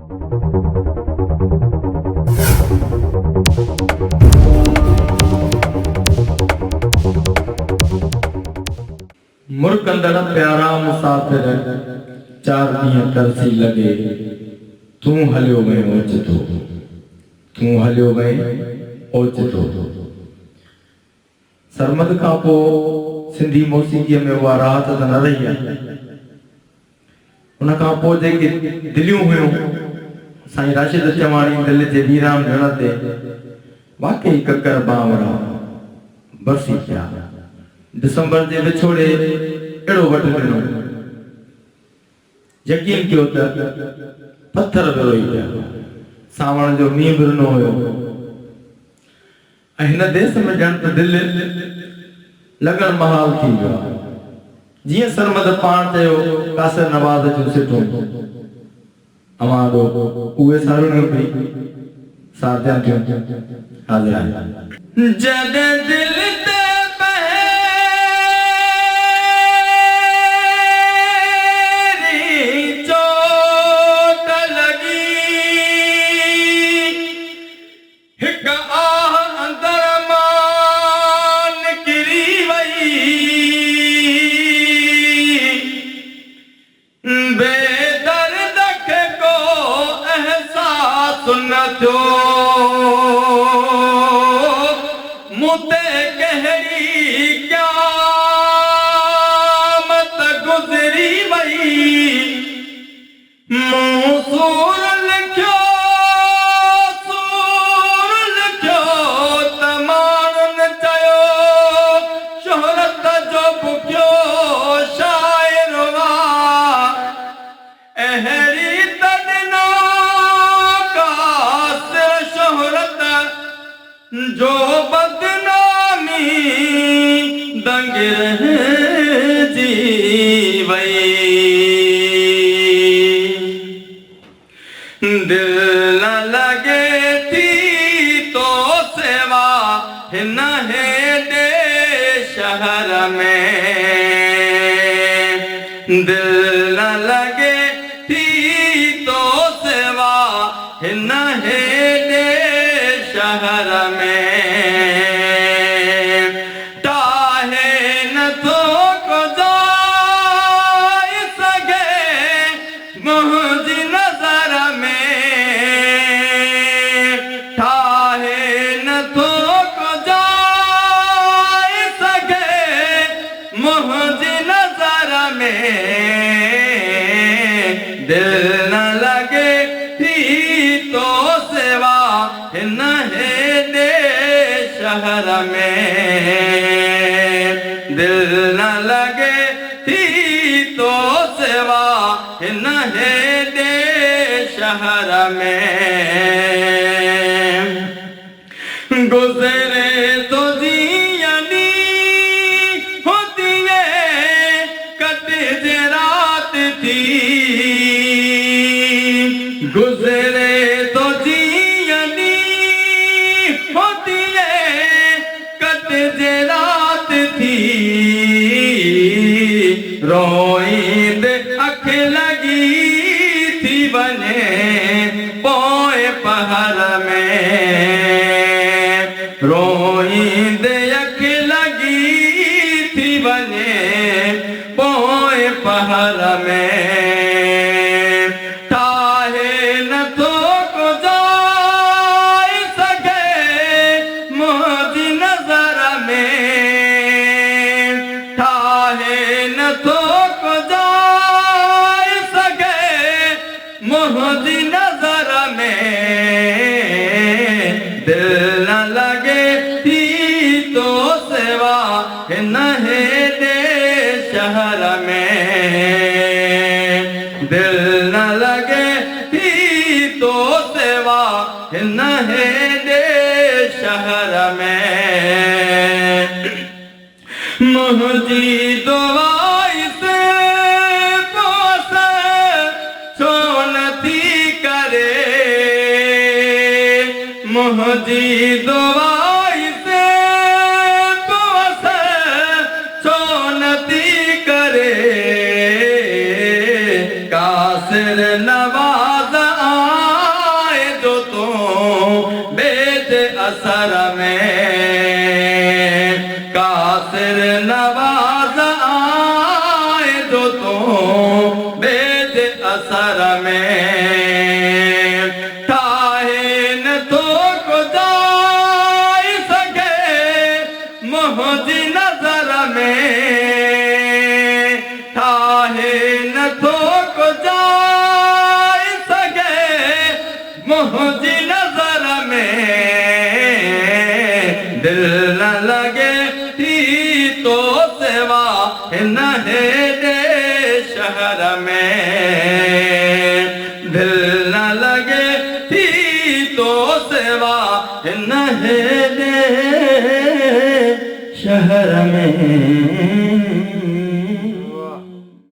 मुरकंदड़ प्यारा मुसाफिर चार ॾींहं तरसी लॻे तूं हलियो वएं ओचितो तूं हलियो वएं ओचितो। सरमद खां पोइ सिंधी मौसीक़ीअ में उहा राहत त न रही आहे। उन खां पोइ जेके दिलियूं हुयूं साईं राशिद चवाणी दिलि जे वीरान ॾिण ते वाकई ककर बावरा बरसी पिया। दिसंबर जे विछोड़े अहिड़ो वटि ॾिनो यकीन कयो त पत्थर बि रोई पिया। सावण जो मींहुं बि ॾिनो हुयो ऐं हिन देश में ॼण त दिलि लॻण महाल थी वियो आहे। जीअं सरमद पाण चयो कासिर नवाज़ जूं सिटूं अवां उहे सारियूं बि साथियां थियूं हाज़िर आहिनि। जॾहिं दिलि ते मुते कहरी क्या मत गुजरी वही सूर लिखियो तमाम चयो शोहरत जो बुखियो शायर अहरी तदनो कासिर शोहरत जो बदनामी दंग जी वई। दिल न लगे थी तो सेवा हिन हेॾे शहर में। दिल न लगे थी तो सेवा हिन हेॾे शहर में। टाहे नथो गुज़ारे सघे मुंहिंजी नज़र में। ठाहे नथो गुज़ारे सघे मुंहिंजी नज़र में। दिल न लगे थी तो सेवा हिन हेॾे शहर में। दिल न लगे थी तो सेवा हिन हेॾे शहर में। गुज़रे तो जीअं ॾींहुं होतीअ कटिजे राति थी। गुज़रे तो जीअं ॾींहुं होतीअ कटिजे राति थी। रोईंदे अख लॻी थी वञे पोइ पहर में। रोईंदे अख लॻी थी वञे पोइ पहर में। ठाहे नथो गुज़ारे सघे मुंहिंजी नज़र में। ठाहे नथो गुज़ारे सघे मुंहिंजी नज़र में। दिल न लगे थी तो सेवा हिन हेॾे शहर में। दिल न लगे थी तो सेवा हिन हेॾे शहर में। मुंहिंजी दुआई से पोस छो नथी करे। मुंहिंजी दुआई से पोस छो नथी करे। कासिर नवाज़ असर में कासिर नवाज आए जो तू बेद असर में ठाहिन तो खुदाई सके मुझी नजर में ठाहिन तो खुदाई सके मुझी नजर में दिल न लगे थी तो सेवा नहेरे शहर में दिल न लगे थी तो सेवा नहेरे शहर में